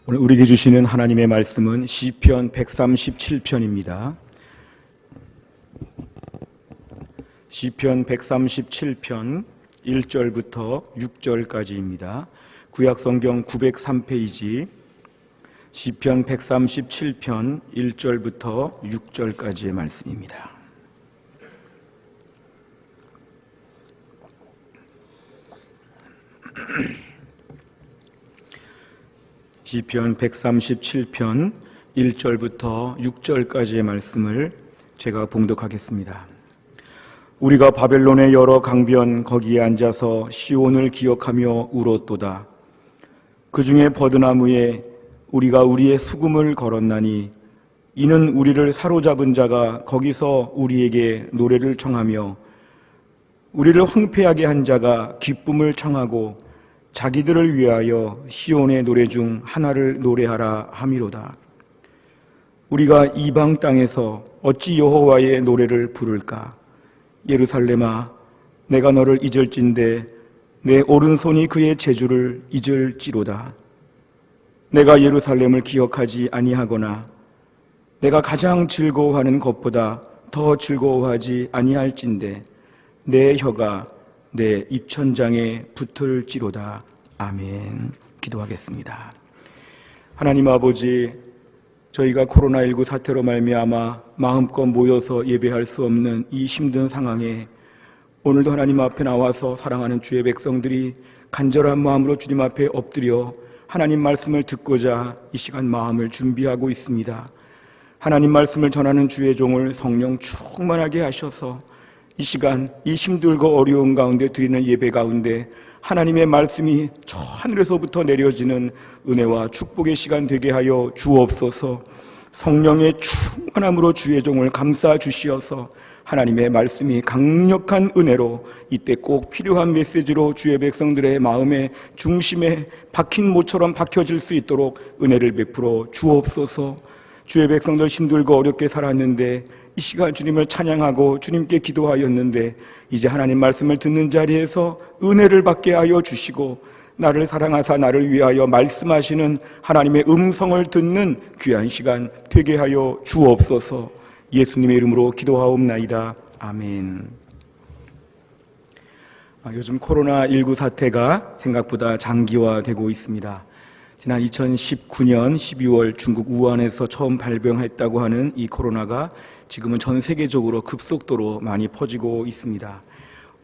오늘 우리에게 주시는 하나님의 말씀은 시편 137편입니다. 시편 137편 1절부터 6절까지입니다. 구약성경 903페이지 시편 137편 1절부터 6절까지의 말씀입니다. 시편 137편 1절부터 6절까지의 말씀을 제가 봉독하겠습니다. 우리가 바벨론의 여러 강변 거기에 앉아서 시온을 기억하며 울었도다. 그 중에 버드나무에 우리가 우리의 수금을 걸었나니 이는 우리를 사로잡은 자가 거기서 우리에게 노래를 청하며 우리를 황폐하게 한 자가 기쁨을 청하고 자기들을 위하여 시온의 노래 중 하나를 노래하라 함이로다. 우리가 이방 땅에서 어찌 여호와의 노래를 부를까? 예루살렘아, 내가 너를 잊을진대 내 오른손이 그의 재주를 잊을지로다. 내가 예루살렘을 기억하지 아니하거나 내가 가장 즐거워하는 것보다 더 즐거워하지 아니할진대 내 혀가 내 입천장에 붙을지로다. 아멘. 기도하겠습니다. 하나님 아버지, 저희가 코로나19 사태로 말미암아 마음껏 모여서 예배할 수 없는 이 힘든 상황에 오늘도 하나님 앞에 나와서 사랑하는 주의 백성들이 간절한 마음으로 주님 앞에 엎드려 하나님 말씀을 듣고자 이 시간 마음을 준비하고 있습니다. 하나님 말씀을 전하는 주의 종을 성령 충만하게 하셔서 이 시간 이 힘들고 어려운 가운데 드리는 예배 가운데 하나님의 말씀이 저 하늘에서부터 내려지는 은혜와 축복의 시간 되게 하여 주옵소서. 성령의 충만함으로 주의 종을 감싸 주시어서 하나님의 말씀이 강력한 은혜로 이때 꼭 필요한 메시지로 주의 백성들의 마음의 중심에 박힌 모처럼 박혀질 수 있도록 은혜를 베풀어 주옵소서. 주의 백성들 힘들고 어렵게 살았는데 이 시간 주님을 찬양하고 주님께 기도하였는데 이제 하나님 말씀을 듣는 자리에서 은혜를 받게 하여 주시고 나를 사랑하사 나를 위하여 말씀하시는 하나님의 음성을 듣는 귀한 시간 되게 하여 주옵소서. 예수님의 이름으로 기도하옵나이다. 아멘. 요즘 코로나19 사태가 생각보다 장기화되고 있습니다. 지난 2019년 12월 중국 우한에서 처음 발병했다고 하는 이 코로나가 지금은 전 세계적으로 급속도로 많이 퍼지고 있습니다.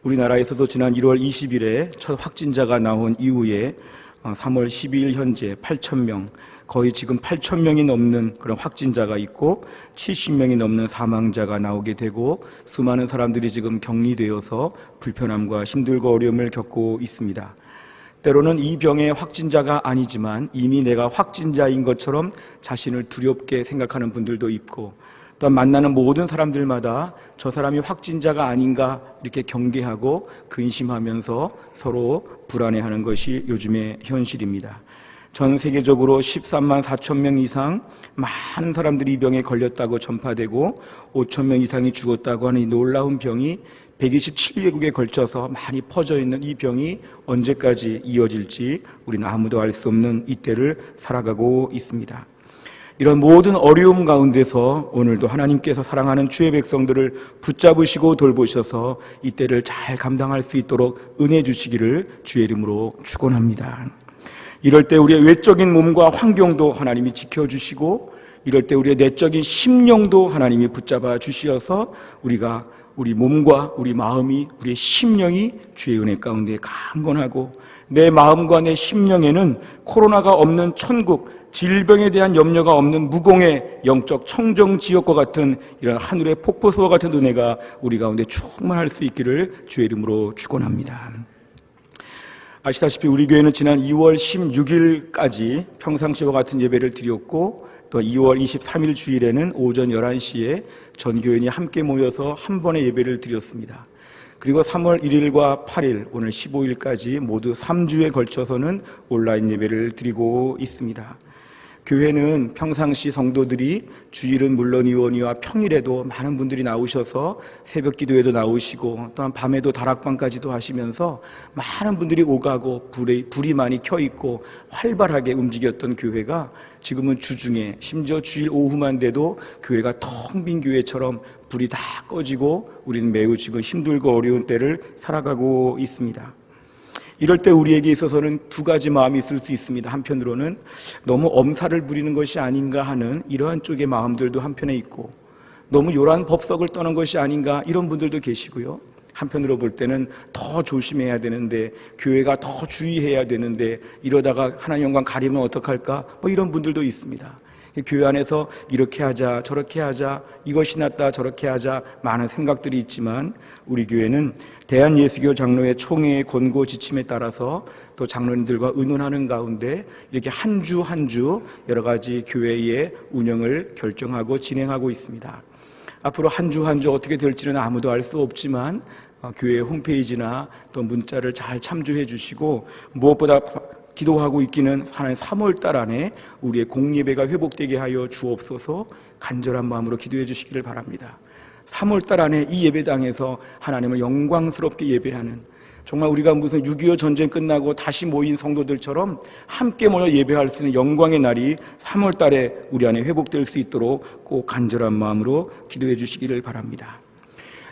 우리나라에서도 지난 1월 20일에 첫 확진자가 나온 이후에 3월 12일 현재 8,000명, 거의 지금 8,000명이 넘는 그런 확진자가 있고 70명이 넘는 사망자가 나오게 되고 수많은 사람들이 지금 격리되어서 불편함과 힘들고 어려움을 겪고 있습니다. 때로는 이 병의 확진자가 아니지만 이미 내가 확진자인 것처럼 자신을 두렵게 생각하는 분들도 있고 또 만나는 모든 사람들마다 저 사람이 확진자가 아닌가 이렇게 경계하고 근심하면서 서로 불안해하는 것이 요즘의 현실입니다. 전 세계적으로 13만 4천 명 이상 많은 사람들이 이 병에 걸렸다고 전파되고 5천 명 이상이 죽었다고 하는 이 놀라운 병이 127개국에 걸쳐서 많이 퍼져 있는 이 병이 언제까지 이어질지 우리는 아무도 알 수 없는 이때를 살아가고 있습니다. 이런 모든 어려움 가운데서 오늘도 하나님께서 사랑하는 주의 백성들을 붙잡으시고 돌보셔서 이때를 잘 감당할 수 있도록 은혜 주시기를 주의 이름으로 축원합니다. 이럴 때 우리의 외적인 몸과 환경도 하나님이 지켜주시고 이럴 때 우리의 내적인 심령도 하나님이 붙잡아 주시어서 우리가 우리 몸과 우리 마음이 우리의 심령이 주의 은혜 가운데 강건하고 내 마음과 내 심령에는 코로나가 없는 천국, 질병에 대한 염려가 없는 무공의 영적 청정 지역과 같은 이런 하늘의 폭포수와 같은 은혜가 우리 가운데 충만할 수 있기를 주의 이름으로 축원합니다. 아시다시피 우리 교회는 지난 2월 16일까지 평상시와 같은 예배를 드렸고 또 2월 23일 주일에는 오전 11시에 전 교인이 함께 모여서 한 번의 예배를 드렸습니다. 그리고 3월 1일과 8일 오늘 15일까지 모두 3주에 걸쳐서는 온라인 예배를 드리고 있습니다. 교회는 평상시 성도들이 주일은 물론이오니와 평일에도 많은 분들이 나오셔서 새벽 기도에도 나오시고 또한 밤에도 다락방까지도 하시면서 많은 분들이 오가고 불이 많이 켜있고 활발하게 움직였던 교회가 지금은 주중에 심지어 주일 오후만 돼도 교회가 텅 빈 교회처럼 불이 다 꺼지고 우리는 매우 지금 힘들고 어려운 때를 살아가고 있습니다. 이럴 때 우리에게 있어서는 두 가지 마음이 있을 수 있습니다. 한편으로는 너무 엄살을 부리는 것이 아닌가 하는 이러한 쪽의 마음들도 한편에 있고, 너무 요란 법석을 떠는 것이 아닌가 이런 분들도 계시고요. 한편으로 볼 때는 더 조심해야 되는데, 교회가 더 주의해야 되는데 이러다가 하나님 영광 가리면 어떡할까, 이런 분들도 있습니다. 교회 안에서 이렇게 하자 저렇게 하자, 이것이 낫다 저렇게 하자, 많은 생각들이 있지만 우리 교회는 대한예수교 장로회 총회의 권고 지침에 따라서 또 장로님들과 의논하는 가운데 이렇게 한 주 한 주 여러 가지 교회의 운영을 결정하고 진행하고 있습니다. 앞으로 한 주 한 주 어떻게 될지는 아무도 알 수 없지만 교회 홈페이지나 또 문자를 잘 참조해 주시고, 무엇보다 기도하고 있기는 하나님 3월 달 안에 우리의 공예배가 회복되게 하여 주옵소서 간절한 마음으로 기도해 주시기를 바랍니다. 3월 달 안에 이 예배당에서 하나님을 영광스럽게 예배하는, 정말 우리가 무슨 6.25 전쟁 끝나고 다시 모인 성도들처럼 함께 모여 예배할 수 있는 영광의 날이 3월 달에 우리 안에 회복될 수 있도록 꼭 간절한 마음으로 기도해 주시기를 바랍니다.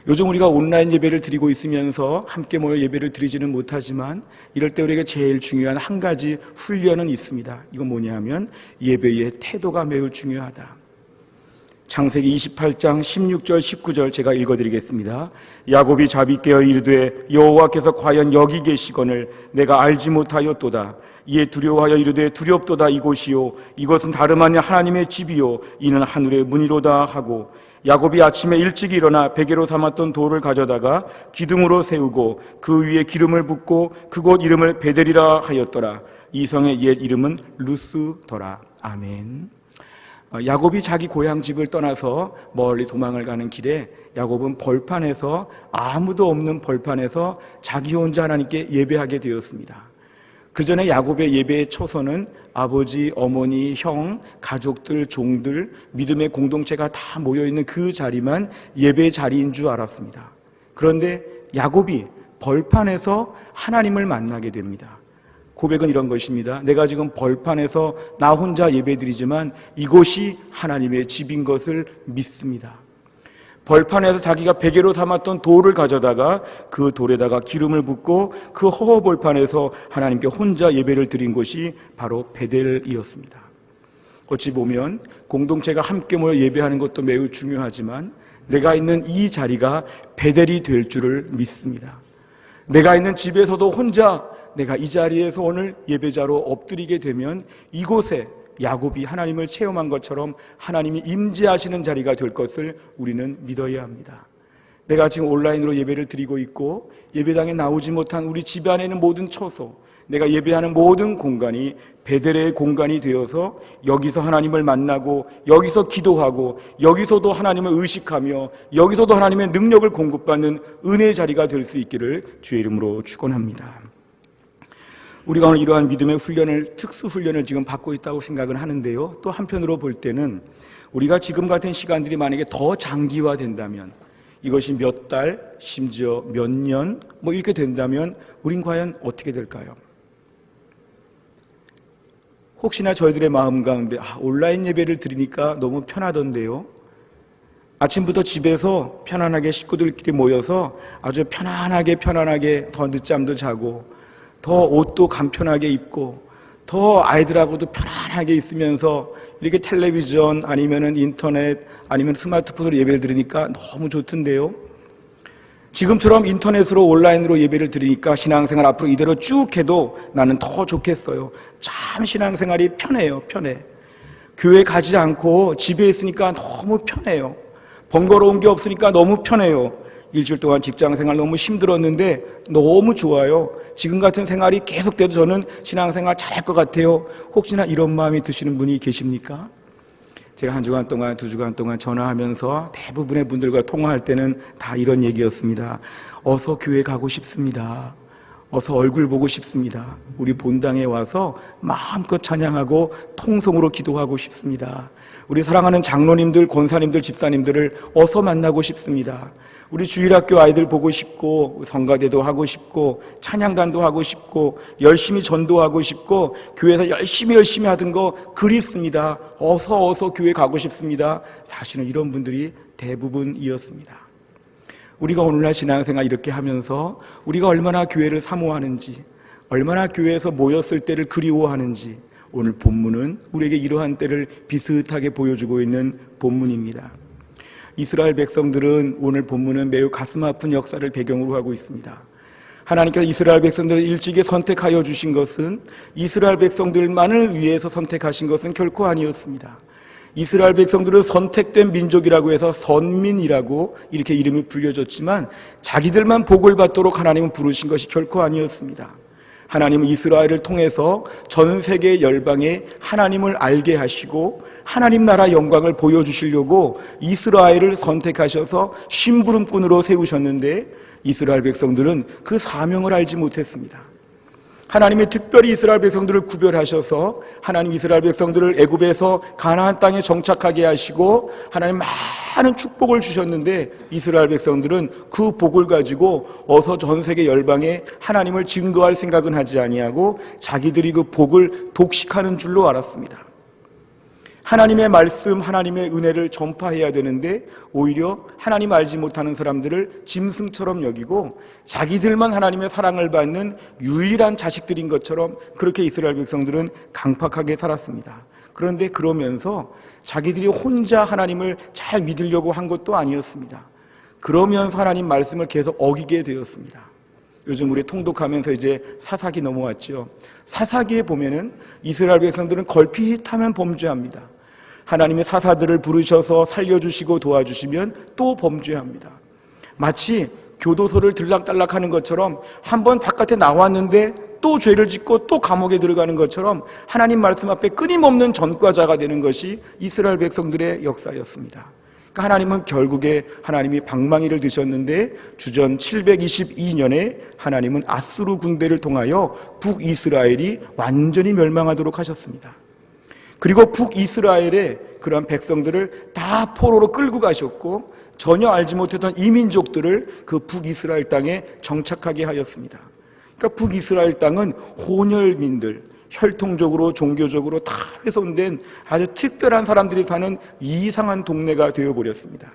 요즘 우리가 온라인 예배를 드리고 있으면서 함께 모여 예배를 드리지는 못하지만 이럴 때 우리에게 제일 중요한 한 가지 훈련은 있습니다. 이건 뭐냐 하면 예배의 태도가 매우 중요하다. 창세기 28장 16절 19절 제가 읽어드리겠습니다. 야곱이 자비 깨어 이르되 여호와께서 과연 여기 계시거늘 내가 알지 못하였도다. 이에 두려워하여 이르되 두렵도다. 이곳이요 이것은 다름 아닌 하나님의 집이요 이는 하늘의 문이로다 하고, 야곱이 아침에 일찍 일어나 베개로 삼았던 돌을 가져다가 기둥으로 세우고 그 위에 기름을 붓고 그곳 이름을 베델이라 하였더라. 이 성의 옛 이름은 루스더라. 아멘. 야곱이 자기 고향 집을 떠나서 멀리 도망을 가는 길에 야곱은 벌판에서, 아무도 없는 벌판에서 자기 혼자 하나님께 예배하게 되었습니다. 그 전에 야곱의 예배의 초선은 아버지, 어머니, 형, 가족들, 종들, 믿음의 공동체가 다 모여있는 그 자리만 예배의 자리인 줄 알았습니다. 그런데 야곱이 벌판에서 하나님을 만나게 됩니다. 고백은 이런 것입니다. 내가 지금 벌판에서 나 혼자 예배드리지만 이곳이 하나님의 집인 것을 믿습니다. 벌판에서 자기가 베개로 삼았던 돌을 가져다가 그 돌에다가 기름을 붓고 그 허허벌판에서 하나님께 혼자 예배를 드린 곳이 바로 베델이었습니다. 어찌 보면 공동체가 함께 모여 예배하는 것도 매우 중요하지만 내가 있는 이 자리가 베델이 될 줄을 믿습니다. 내가 있는 집에서도 혼자 내가 이 자리에서 오늘 예배자로 엎드리게 되면 이곳에 야곱이 하나님을 체험한 것처럼 하나님이 임재하시는 자리가 될 것을 우리는 믿어야 합니다. 내가 지금 온라인으로 예배를 드리고 있고 예배당에 나오지 못한 우리 집 안에 있는 모든 처소, 내가 예배하는 모든 공간이 베델의 공간이 되어서 여기서 하나님을 만나고 여기서 기도하고 여기서도 하나님을 의식하며 여기서도 하나님의 능력을 공급받는 은혜의 자리가 될 수 있기를 주의 이름으로 축원합니다. 우리가 오늘 이러한 믿음의 훈련을, 특수 훈련을 지금 받고 있다고 생각을 하는데요. 또 한편으로 볼 때는 우리가 지금 같은 시간들이 만약에 더 장기화된다면, 이것이 몇 달, 심지어 몇 년 이렇게 된다면 우린 과연 어떻게 될까요? 혹시나 저희들의 마음 가운데 온라인 예배를 드리니까 너무 편하던데요. 아침부터 집에서 편안하게 식구들끼리 모여서 아주 편안하게 더 늦잠도 자고 더 옷도 간편하게 입고 더 아이들하고도 편안하게 있으면서 이렇게 텔레비전 아니면은 인터넷 아니면 스마트폰으로 예배를 드리니까 너무 좋던데요. 지금처럼 인터넷으로 온라인으로 예배를 드리니까 신앙생활 앞으로 이대로 쭉 해도 나는 더 좋겠어요. 참 신앙생활이 편해요. 편해. 교회 가지 않고 집에 있으니까 너무 편해요. 번거로운 게 없으니까 너무 편해요. 일주일 동안 직장생활 너무 힘들었는데 너무 좋아요. 지금 같은 생활이 계속돼도 저는 신앙생활 잘할 것 같아요. 혹시나 이런 마음이 드시는 분이 계십니까? 제가 한 주간 동안, 2주간 동안 전화하면서 대부분의 분들과 통화할 때는 다 이런 얘기였습니다. 어서 교회 가고 싶습니다. 어서 얼굴 보고 싶습니다. 우리 본당에 와서 마음껏 찬양하고 통성으로 기도하고 싶습니다. 우리 사랑하는 장로님들, 권사님들, 집사님들을 어서 만나고 싶습니다. 우리 주일학교 아이들 보고 싶고, 성가대도 하고 싶고, 찬양단도 하고 싶고, 열심히 전도하고 싶고, 교회에서 열심히 하던 거 그립습니다. 어서 교회 가고 싶습니다. 사실은 이런 분들이 대부분이었습니다. 우리가 오늘날 신앙생활 이렇게 하면서 우리가 얼마나 교회를 사모하는지, 얼마나 교회에서 모였을 때를 그리워하는지, 오늘 본문은 우리에게 이러한 때를 비슷하게 보여주고 있는 본문입니다. 이스라엘 백성들은 오늘 본문은 매우 가슴 아픈 역사를 배경으로 하고 있습니다. 하나님께서 이스라엘 백성들을 일찍이 선택하여 주신 것은 이스라엘 백성들만을 위해서 선택하신 것은 결코 아니었습니다. 이스라엘 백성들은 선택된 민족이라고 해서 선민이라고 이렇게 이름이 불려졌지만 자기들만 복을 받도록 하나님은 부르신 것이 결코 아니었습니다. 하나님은 이스라엘을 통해서 전 세계 열방에 하나님을 알게 하시고 하나님 나라 영광을 보여주시려고 이스라엘을 선택하셔서 심부름꾼으로 세우셨는데 이스라엘 백성들은 그 사명을 알지 못했습니다. 하나님이 특별히 이스라엘 백성들을 구별하셔서 하나님 이스라엘 백성들을 애굽에서 가나안 땅에 정착하게 하시고 하나님 많은 축복을 주셨는데 이스라엘 백성들은 그 복을 가지고 어서 전 세계 열방에 하나님을 증거할 생각은 하지 아니하고 자기들이 그 복을 독식하는 줄로 알았습니다. 하나님의 말씀, 하나님의 은혜를 전파해야 되는데 오히려 하나님 알지 못하는 사람들을 짐승처럼 여기고 자기들만 하나님의 사랑을 받는 유일한 자식들인 것처럼 그렇게 이스라엘 백성들은 강팍하게 살았습니다. 그런데 그러면서 자기들이 혼자 하나님을 잘 믿으려고 한 것도 아니었습니다. 그러면서 하나님 말씀을 계속 어기게 되었습니다. 요즘 우리 통독하면서 이제 사사기 넘어왔죠. 사사기에 보면은 이스라엘 백성들은 걸핏하면 범죄합니다. 하나님의 사사들을 부르셔서 살려주시고 도와주시면 또 범죄합니다. 마치 교도소를 들락달락하는 것처럼 한번 바깥에 나왔는데 또 죄를 짓고 또 감옥에 들어가는 것처럼 하나님 말씀 앞에 끊임없는 전과자가 되는 것이 이스라엘 백성들의 역사였습니다. 그러니까 하나님은 결국에 하나님이 방망이를 드셨는데 주전 722년에 하나님은 아수르 군대를 통하여 북이스라엘이 완전히 멸망하도록 하셨습니다. 그리고 북이스라엘의 그러한 백성들을 다 포로로 끌고 가셨고 전혀 알지 못했던 이민족들을 그 북이스라엘 땅에 정착하게 하였습니다. 그러니까 북이스라엘 땅은 혼혈민들, 혈통적으로 종교적으로 다 훼손된 아주 특별한 사람들이 사는 이상한 동네가 되어버렸습니다.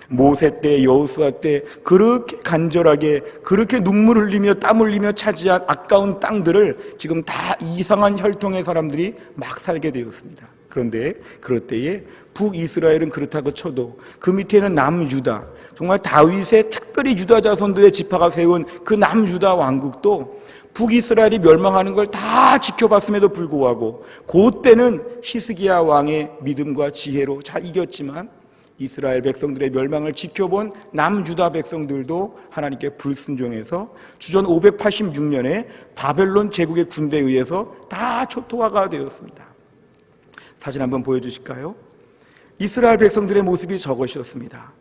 모세 때, 여호수아 때 그렇게 간절하게 그렇게 눈물 흘리며 땀 흘리며 차지한 아까운 땅들을 지금 다 이상한 혈통의 사람들이 막 살게 되었습니다. 그런데 그럴 때에 북이스라엘은 그렇다고 쳐도 그 밑에는 남유다, 정말 다윗의 특별히 유다 자손들의 지파가 세운 그 남유다 왕국도 북이스라엘이 멸망하는 걸 다 지켜봤음에도 불구하고 그때는 히스기야 왕의 믿음과 지혜로 잘 이겼지만 이스라엘 백성들의 멸망을 지켜본 남유다 백성들도 하나님께 불순종해서 주전 586년에 바벨론 제국의 군대에 의해서 다 초토화가 되었습니다. 사진 한번 보여주실까요? 이스라엘 백성들의 모습이 저것이었습니다.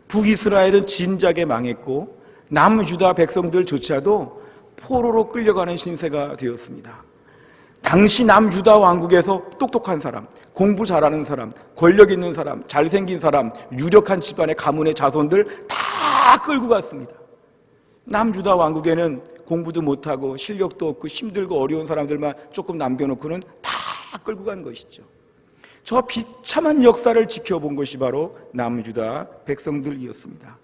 북이스라엘은 진작에 망했고 남유다 백성들조차도 포로로 끌려가는 신세가 되었습니다. 당시 남유다 왕국에서 똑똑한 사람, 공부 잘하는 사람, 권력 있는 사람, 잘생긴 사람, 유력한 집안의 가문의 자손들 다 끌고 갔습니다. 남유다 왕국에는 공부도 못하고 실력도 없고 힘들고 어려운 사람들만 조금 남겨놓고는 다 끌고 간 것이죠. 저 비참한 역사를 지켜본 것이 바로 남유다 백성들이었습니다.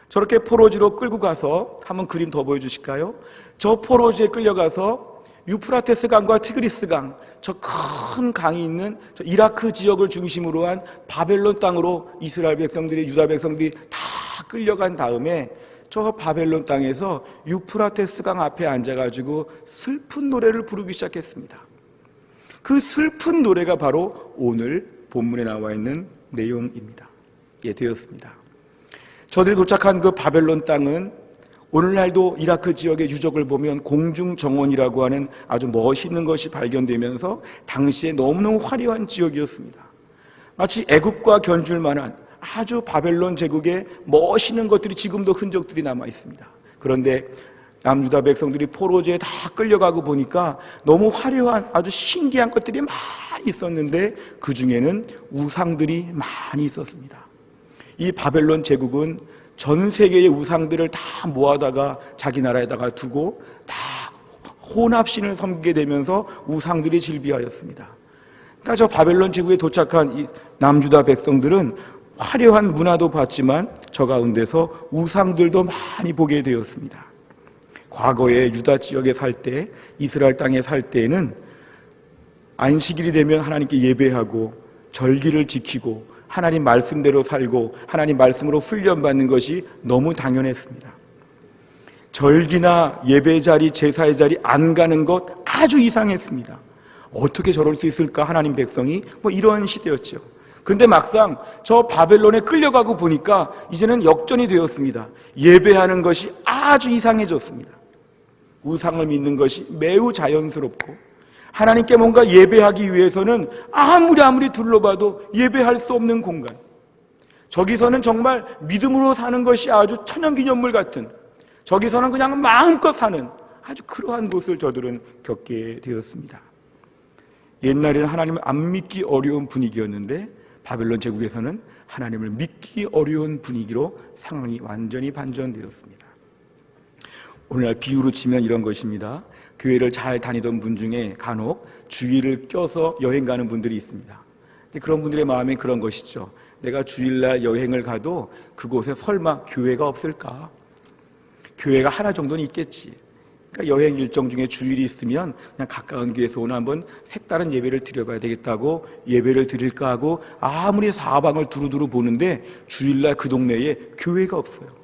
저렇게 포로지로 끌고 가서 한번 그림 더 보여주실까요? 저 포로지에 끌려가서 유프라테스 강과 티그리스 강, 저 큰 강이 있는 저 이라크 지역을 중심으로 한 바벨론 땅으로 이스라엘 백성들이, 유다 백성들이 다 끌려간 다음에 저 바벨론 땅에서 유프라테스 강 앞에 앉아가지고 슬픈 노래를 부르기 시작했습니다. 그 슬픈 노래가 바로 오늘 본문에 나와 있는 내용입니다. 예, 되었습니다. 저들이 도착한 그 바벨론 땅은 오늘날도 이라크 지역의 유적을 보면 공중정원이라고 하는 아주 멋있는 것이 발견되면서 당시에 너무너무 화려한 지역이었습니다. 마치 애굽과 견줄 만한 아주 바벨론 제국의 멋있는 것들이 지금도 흔적들이 남아 있습니다. 그런데 남유다 백성들이 포로제에 다 끌려가고 보니까 너무 화려한 아주 신기한 것들이 많이 있었는데 그 중에는 우상들이 많이 있었습니다. 이 바벨론 제국은 전 세계의 우상들을 다 모아다가 자기 나라에다가 두고 다 혼합신을 섬기게 되면서 우상들이 질비하였습니다. 그러니까 저 바벨론 제국에 도착한 이 남유다 백성들은 화려한 문화도 봤지만 저 가운데서 우상들도 많이 보게 되었습니다. 과거에 유다 지역에 살 때, 이스라엘 땅에 살 때에는 안식일이 되면 하나님께 예배하고 절기를 지키고 하나님 말씀대로 살고 하나님 말씀으로 훈련받는 것이 너무 당연했습니다. 절기나 예배 자리, 제사의 자리 안 가는 것 아주 이상했습니다. 어떻게 저럴 수 있을까 하나님 백성이 이런 시대였죠. 근데 막상 저 바벨론에 끌려가고 보니까 이제는 역전이 되었습니다. 예배하는 것이 아주 이상해졌습니다. 우상을 믿는 것이 매우 자연스럽고 하나님께 뭔가 예배하기 위해서는 아무리 둘러봐도 예배할 수 없는 공간, 저기서는 정말 믿음으로 사는 것이 아주 천연기념물 같은, 저기서는 그냥 마음껏 사는 아주 그러한 곳을 저들은 겪게 되었습니다. 옛날에는 하나님을 안 믿기 어려운 분위기였는데 바벨론 제국에서는 하나님을 믿기 어려운 분위기로 상황이 완전히 반전되었습니다. 오늘날 비유로 치면 이런 것입니다. 교회를 잘 다니던 분 중에 간혹 주일을 껴서 여행 가는 분들이 있습니다. 근데 그런 분들의 마음이 그런 것이죠. 내가 주일날 여행을 가도 그곳에 설마 교회가 없을까? 교회가 하나 정도는 있겠지. 그러니까 여행 일정 중에 주일이 있으면 그냥 가까운 교회에서 오늘 한번 색다른 예배를 드려봐야 되겠다고 예배를 드릴까 하고 아무리 사방을 두루두루 보는데 주일날 그 동네에 교회가 없어요.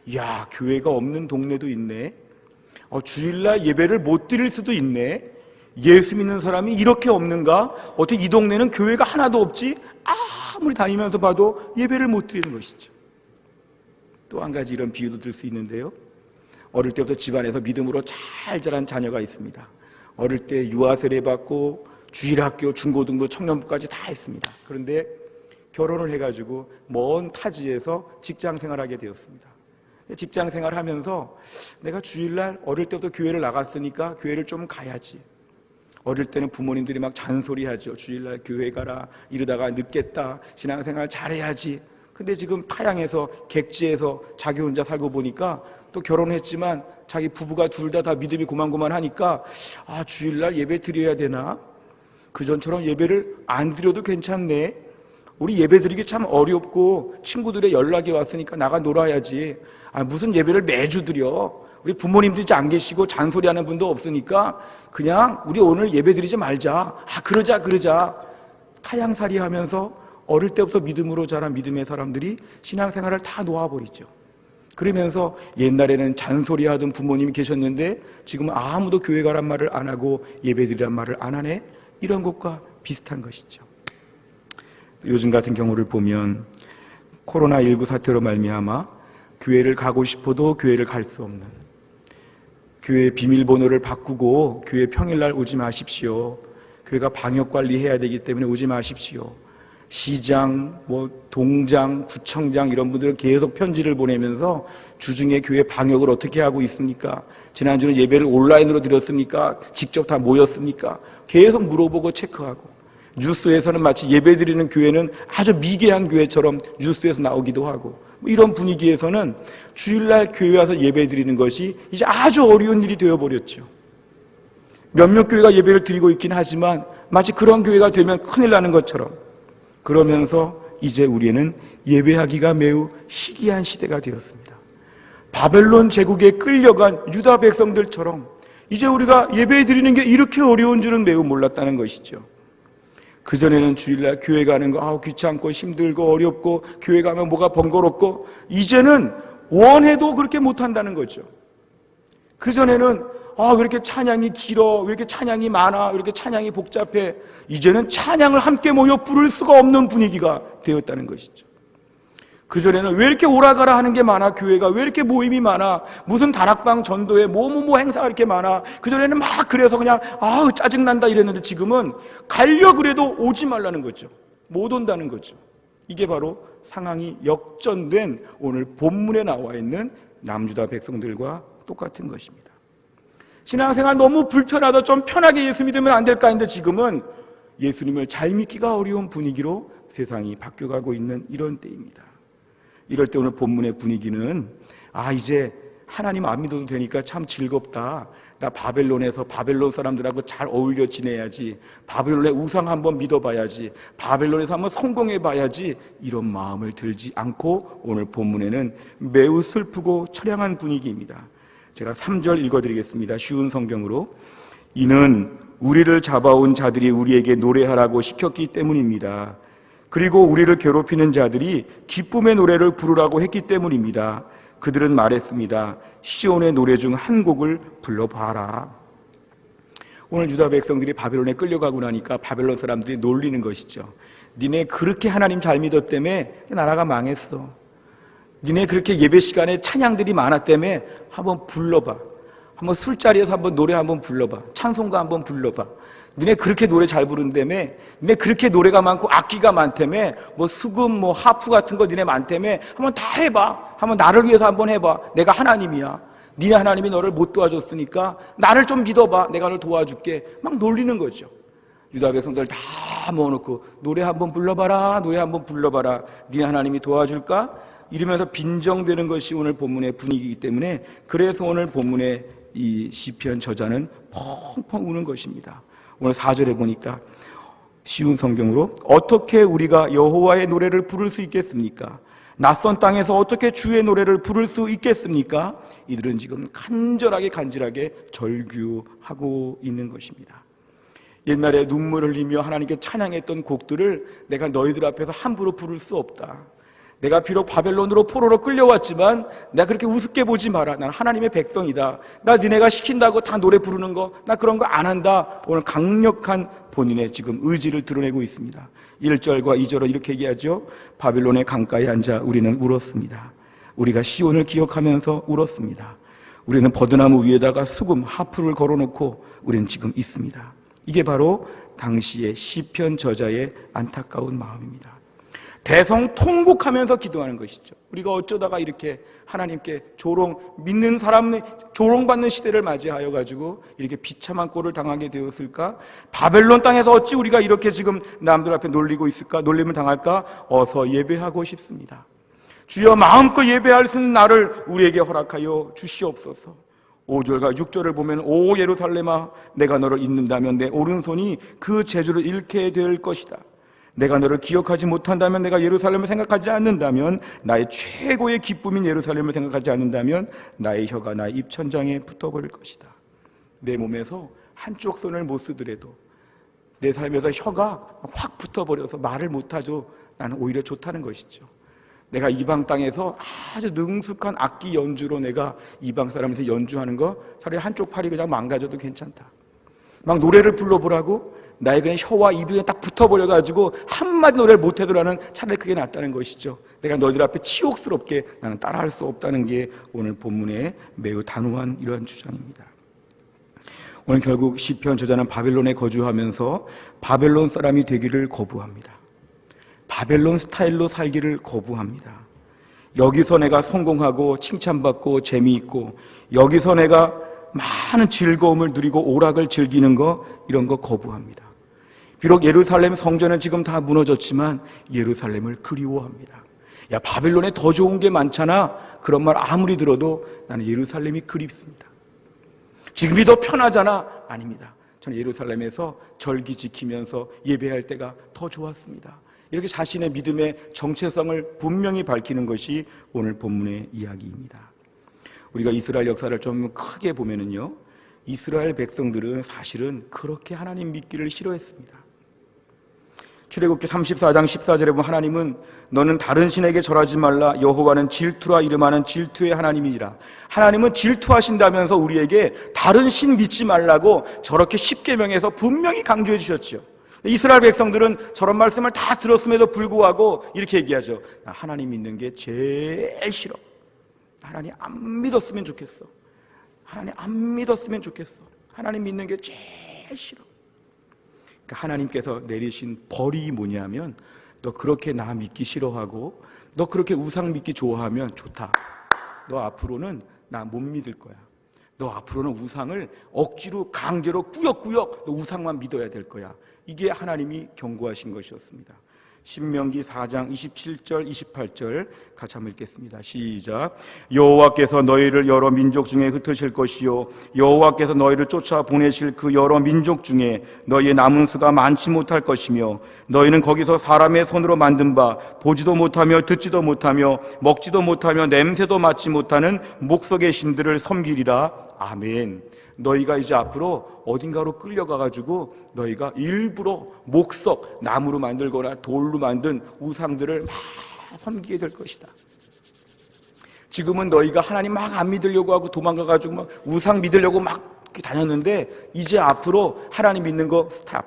이야, 교회가 없는 동네도 있네. 주일날 예배를 못 드릴 수도 있네. 예수 믿는 사람이 이렇게 없는가? 어떻게 이 동네는 교회가 하나도 없지? 아무리 다니면서 봐도 예배를 못 드리는 것이죠. 또 한 가지 이런 비유도 들 수 있는데요. 어릴 때부터 집안에서 믿음으로 잘 자란 자녀가 있습니다. 어릴 때 유아세례 받고 주일학교, 중고등부, 청년부까지 다 했습니다. 그런데 결혼을 해가지고 먼 타지에서 직장 생활하게 되었습니다. 직장 생활하면서 내가 주일날 어릴 때부터 교회를 나갔으니까 교회를 좀 가야지. 어릴 때는 부모님들이 막 잔소리하죠. 주일날 교회 가라. 이러다가 늦겠다. 신앙생활 잘해야지. 근데 지금 타양에서 객지에서 자기 혼자 살고 보니까 또 결혼했지만 자기 부부가 둘 다 믿음이 고만고만하니까 주일날 예배 드려야 되나? 그전처럼 예배를 안 드려도 괜찮네. 우리 예배 드리기 참 어렵고 친구들의 연락이 왔으니까 나가 놀아야지. 무슨 예배를 매주 드려. 우리 부모님도 이제 안 계시고 잔소리하는 분도 없으니까 그냥 우리 오늘 예배 드리지 말자. 그러자. 타양살이 하면서 어릴 때부터 믿음으로 자란 믿음의 사람들이 신앙생활을 다 놓아버리죠. 그러면서 옛날에는 잔소리하던 부모님이 계셨는데 지금은 아무도 교회 가란 말을 안 하고 예배드리란 말을 안 하네. 이런 것과 비슷한 것이죠. 요즘 같은 경우를 보면 코로나19 사태로 말미암아 교회를 가고 싶어도 교회를 갈 수 없는, 교회 비밀번호를 바꾸고 교회 평일날 오지 마십시오. 교회가 방역관리해야 되기 때문에 오지 마십시오. 시장, 동장, 구청장 이런 분들은 계속 편지를 보내면서 주중에 교회 방역을 어떻게 하고 있습니까? 지난주는 예배를 온라인으로 드렸습니까? 직접 다 모였습니까? 계속 물어보고 체크하고, 뉴스에서는 마치 예배드리는 교회는 아주 미개한 교회처럼 뉴스에서 나오기도 하고, 이런 분위기에서는 주일날 교회 와서 예배드리는 것이 이제 아주 어려운 일이 되어버렸죠. 몇몇 교회가 예배를 드리고 있긴 하지만 마치 그런 교회가 되면 큰일 나는 것처럼, 그러면서 이제 우리는 예배하기가 매우 희귀한 시대가 되었습니다. 바벨론 제국에 끌려간 유다 백성들처럼 이제 우리가 예배드리는 게 이렇게 어려운 줄은 매우 몰랐다는 것이죠. 그전에는 주일날 교회 가는 거 귀찮고 힘들고 어렵고 교회 가면 뭐가 번거롭고, 이제는 원해도 그렇게 못한다는 거죠. 그전에는 왜 이렇게 찬양이 길어, 왜 이렇게 찬양이 많아, 왜 이렇게 찬양이 복잡해. 이제는 찬양을 함께 모여 부를 수가 없는 분위기가 되었다는 것이죠. 그전에는 왜 이렇게 오라가라 하는 게 많아, 교회가 왜 이렇게 모임이 많아, 무슨 다락방 전도회 뭐 행사가 이렇게 많아. 그전에는 막 그래서 그냥 짜증난다 이랬는데 지금은 가려 그래도 오지 말라는 거죠. 못 온다는 거죠. 이게 바로 상황이 역전된 오늘 본문에 나와 있는 남유다 백성들과 똑같은 것입니다. 신앙생활 너무 불편하다, 좀 편하게 예수 믿으면 안 될까 했는데 지금은 예수님을 잘 믿기가 어려운 분위기로 세상이 바뀌어가고 있는 이런 때입니다. 이럴 때 오늘 본문의 분위기는 이제 하나님 안 믿어도 되니까 참 즐겁다. 나 바벨론에서 바벨론 사람들하고 잘 어울려 지내야지. 바벨론의 우상 한번 믿어봐야지. 바벨론에서 한번 성공해봐야지. 이런 마음을 들지 않고 오늘 본문에는 매우 슬프고 처량한 분위기입니다. 제가 3절 읽어드리겠습니다. 쉬운 성경으로. 이는 우리를 잡아온 자들이 우리에게 노래하라고 시켰기 때문입니다. 그리고 우리를 괴롭히는 자들이 기쁨의 노래를 부르라고 했기 때문입니다. 그들은 말했습니다. 시온의 노래 중 한 곡을 불러봐라. 오늘 유다 백성들이 바벨론에 끌려가고 나니까 바벨론 사람들이 놀리는 것이죠. 니네 그렇게 하나님 잘 믿었다며 나라가 망했어. 니네 그렇게 예배 시간에 찬양들이 많았다며 한번 불러봐. 한번 술자리에서 한번 노래 한번 불러봐. 찬송가 한번 불러봐. 니네 그렇게 노래 잘 부른다며, 니네 그렇게 노래가 많고 악기가 많다며, 뭐 수금, 뭐 하프 같은 거 니네 많다며, 한번 다 해봐. 한번 나를 위해서 한번 해봐. 내가 하나님이야. 니네 하나님이 너를 못 도와줬으니까 나를 좀 믿어봐. 내가 너를 도와줄게. 막 놀리는 거죠. 유다 백성들 다 모아놓고 노래 한번 불러봐라. 노래 한번 불러봐라. 니네 하나님이 도와줄까? 이러면서 빈정대는 것이 오늘 본문의 분위기이기 때문에, 그래서 오늘 본문의 이 시편 저자는 펑펑 우는 것입니다. 오늘 4절에 보니까 쉬운 성경으로 어떻게 우리가 여호와의 노래를 부를 수 있겠습니까? 낯선 땅에서 어떻게 주의 노래를 부를 수 있겠습니까? 이들은 지금 간절하게 절규하고 있는 것입니다. 옛날에 눈물 흘리며 하나님께 찬양했던 곡들을 내가 너희들 앞에서 함부로 부를 수 없다. 내가 비록 바벨론으로 포로로 끌려왔지만 내가 그렇게 우습게 보지 마라. 난 하나님의 백성이다. 나 니네가 시킨다고 다 노래 부르는 거, 나 그런 거 안 한다. 오늘 강력한 본인의 지금 의지를 드러내고 있습니다. 1절과 2절은 이렇게 얘기하죠. 바벨론의 강가에 앉아 우리는 울었습니다. 우리가 시온을 기억하면서 울었습니다. 우리는 버드나무 위에다가 수금, 하프를 걸어놓고 우리는 지금 있습니다. 이게 바로 당시의 시편 저자의 안타까운 마음입니다. 대성통곡하면서 기도하는 것이죠. 우리가 어쩌다가 이렇게 하나님께 믿는 사람 조롱받는 시대를 맞이하여 가지고 이렇게 비참한 꼴을 당하게 되었을까? 바벨론 땅에서 어찌 우리가 이렇게 지금 남들 앞에 놀리고 있을까? 놀림을 당할까? 어서 예배하고 싶습니다. 주여 마음껏 예배할 수 있는 날을 우리에게 허락하여 주시옵소서. 5절과 6절을 보면 오 예루살렘아 내가 너를 잊는다면 내 오른손이 그 재주를 잃게 될 것이다. 내가 너를 기억하지 못한다면, 내가 예루살렘을 생각하지 않는다면, 나의 최고의 기쁨인 예루살렘을 생각하지 않는다면 나의 혀가 나의 입천장에 붙어버릴 것이다. 내 몸에서 한쪽 손을 못 쓰더라도 내 삶에서 혀가 확 붙어버려서 말을 못하죠. 나는 오히려 좋다는 것이죠. 내가 이방 땅에서 아주 능숙한 악기 연주로 내가 이방 사람에서 연주하는 거 차라리 한쪽 팔이 그냥 망가져도 괜찮다. 막 노래를 불러보라고 나의 그냥 혀와 입이 딱 붙어버려가지고 한마디 노래를 못해도라는 차라리 그게 낫다는 것이죠. 내가 너희들 앞에 치욕스럽게 나는 따라할 수 없다는 게 오늘 본문의 매우 단호한 이러한 주장입니다. 오늘 결국 시편 저자는 바벨론에 거주하면서 바벨론 사람이 되기를 거부합니다. 바벨론 스타일로 살기를 거부합니다. 여기서 내가 성공하고 칭찬받고 재미있고 여기서 내가 많은 즐거움을 누리고 오락을 즐기는 거, 이런 거 거부합니다. 비록 예루살렘 성전은 지금 다 무너졌지만 예루살렘을 그리워합니다. 야, 바벨론에 더 좋은 게 많잖아. 그런 말 아무리 들어도 나는 예루살렘이 그립습니다. 지금이 더 편하잖아. 아닙니다. 저는 예루살렘에서 절기 지키면서 예배할 때가 더 좋았습니다. 이렇게 자신의 믿음의 정체성을 분명히 밝히는 것이 오늘 본문의 이야기입니다. 우리가 이스라엘 역사를 좀 크게 보면은요, 이스라엘 백성들은 사실은 그렇게 하나님 믿기를 싫어했습니다. 출애굽기 34장 14절에 보면 하나님은 너는 다른 신에게 절하지 말라. 여호와는 질투라 이름하는 질투의 하나님이니라. 하나님은 질투하신다면서 우리에게 다른 신 믿지 말라고 저렇게 십계명에서 분명히 강조해 주셨죠. 이스라엘 백성들은 저런 말씀을 다 들었음에도 불구하고 이렇게 얘기하죠. 나 하나님 믿는 게 제일 싫어. 하나님 안 믿었으면 좋겠어. 하나님 안 믿었으면 좋겠어. 하나님 믿는 게 제일 싫어. 그러니까 하나님께서 내리신 벌이 뭐냐면, 너 그렇게 나 믿기 싫어하고 너 그렇게 우상 믿기 좋아하면 좋다. 너 앞으로는 나 못 믿을 거야. 너 앞으로는 우상을 억지로 강제로 꾸역꾸역 너 우상만 믿어야 될 거야. 이게 하나님이 경고하신 것이었습니다. 신명기 4장 27절 28절 같이 한번 읽겠습니다. 시작. 여호와께서 너희를 여러 민족 중에 흩으실 것이요 여호와께서 너희를 쫓아 보내실 그 여러 민족 중에 너희의 남은 수가 많지 못할 것이며 너희는 거기서 사람의 손으로 만든 바 보지도 못하며 듣지도 못하며 먹지도 못하며 냄새도 맡지 못하는 목석의 신들을 섬기리라. 아멘. 너희가 이제 앞으로 어딘가로 끌려가가지고 너희가 일부러 목석, 나무로 만들거나 돌로 만든 우상들을 막 섬기게 될 것이다. 지금은 너희가 하나님 막 안 믿으려고 하고 도망가가지고 막 우상 믿으려고 막 다녔는데 이제 앞으로 하나님 믿는 거 스탑,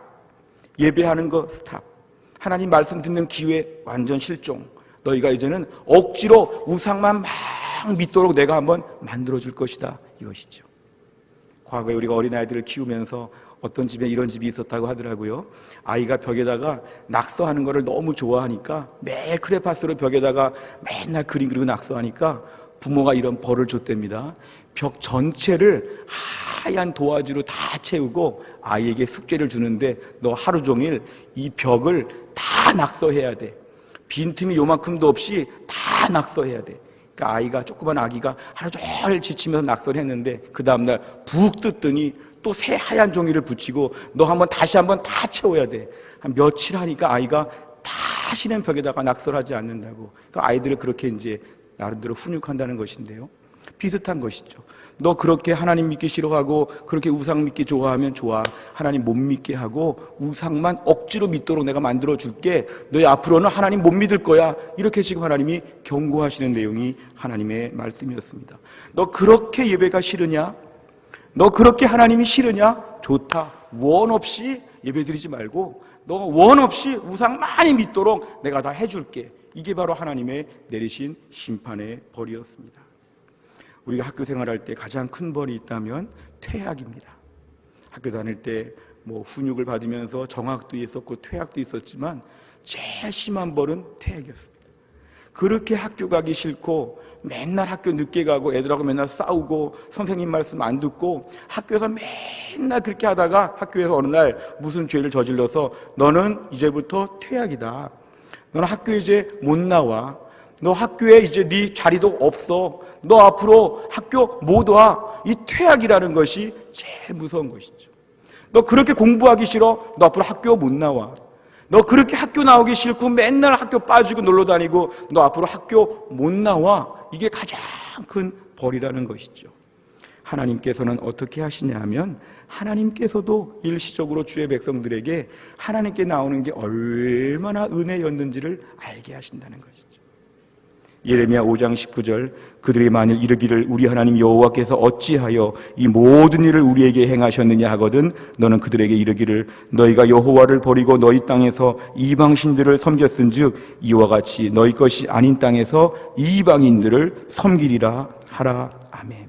예배하는 거 스탑, 하나님 말씀 듣는 기회 완전 실종. 너희가 이제는 억지로 우상만 막 믿도록 내가 한번 만들어줄 것이다, 이것이죠. 과거에 우리가 어린아이들을 키우면서 어떤 집에 이런 집이 있었다고 하더라고요. 아이가 벽에다가 낙서하는 거를 너무 좋아하니까 매일 크레파스로 벽에다가 맨날 그림 그리고 낙서하니까 부모가 이런 벌을 줬답니다. 벽 전체를 하얀 도화지로 다 채우고 아이에게 숙제를 주는데 너 하루 종일 이 벽을 다 낙서해야 돼. 빈틈이 요만큼도 없이 다 낙서해야 돼. 그러니까 아이가, 조그만 아기가 하루 종일 지치면서 낙서를 했는데 그 다음날 푹 뜯더니 또 새 하얀 종이를 붙이고 너 다시 한번 다 채워야 돼. 한 며칠 하니까 아이가 다시는 벽에다가 낙서를 하지 않는다고. 그러니까 아이들을 그렇게 이제 나름대로 훈육한다는 것인데요. 비슷한 것이죠. 너 그렇게 하나님 믿기 싫어하고 그렇게 우상 믿기 좋아하면 좋아. 하나님 못 믿게 하고 우상만 억지로 믿도록 내가 만들어 줄게. 너희 앞으로는 하나님 못 믿을 거야. 이렇게 지금 하나님이 경고하시는 내용이 하나님의 말씀이었습니다. 너 그렇게 예배가 싫으냐? 너 그렇게 하나님이 싫으냐? 좋다. 원 없이 예배 드리지 말고 너 원 없이 우상 많이 믿도록 내가 다 해줄게. 이게 바로 하나님의 내리신 심판의 벌이었습니다. 우리가 학교 생활할 때 가장 큰 벌이 있다면 퇴학입니다. 학교 다닐 때 뭐 훈육을 받으면서 정학도 있었고 퇴학도 있었지만 제일 심한 벌은 퇴학이었습니다. 그렇게 학교 가기 싫고 맨날 학교 늦게 가고 애들하고 맨날 싸우고 선생님 말씀 안 듣고 학교에서 맨날 그렇게 하다가 학교에서 어느 날 무슨 죄를 저질러서 너는 이제부터 퇴학이다. 너는 학교에 이제 못 나와. 너 학교에 이제 네 자리도 없어. 너 앞으로 학교 못 와. 이 퇴학이라는 것이 제일 무서운 것이죠. 너 그렇게 공부하기 싫어? 너 앞으로 학교 못 나와. 너 그렇게 학교 나오기 싫고 맨날 학교 빠지고 놀러 다니고 너 앞으로 학교 못 나와. 이게 가장 큰 벌이라는 것이죠. 하나님께서는 어떻게 하시냐 하면 하나님께서도 일시적으로 주의 백성들에게 하나님께 나오는 게 얼마나 은혜였는지를 알게 하신다는 것이죠. 예레미야 5장 19절 그들이 만일 이르기를 우리 하나님 여호와께서 어찌하여 이 모든 일을 우리에게 행하셨느냐 하거든 너는 그들에게 이르기를 너희가 여호와를 버리고 너희 땅에서 이방신들을 섬겼은즉 이와 같이 너희 것이 아닌 땅에서 이방인들을 섬기리라 하라. 아멘.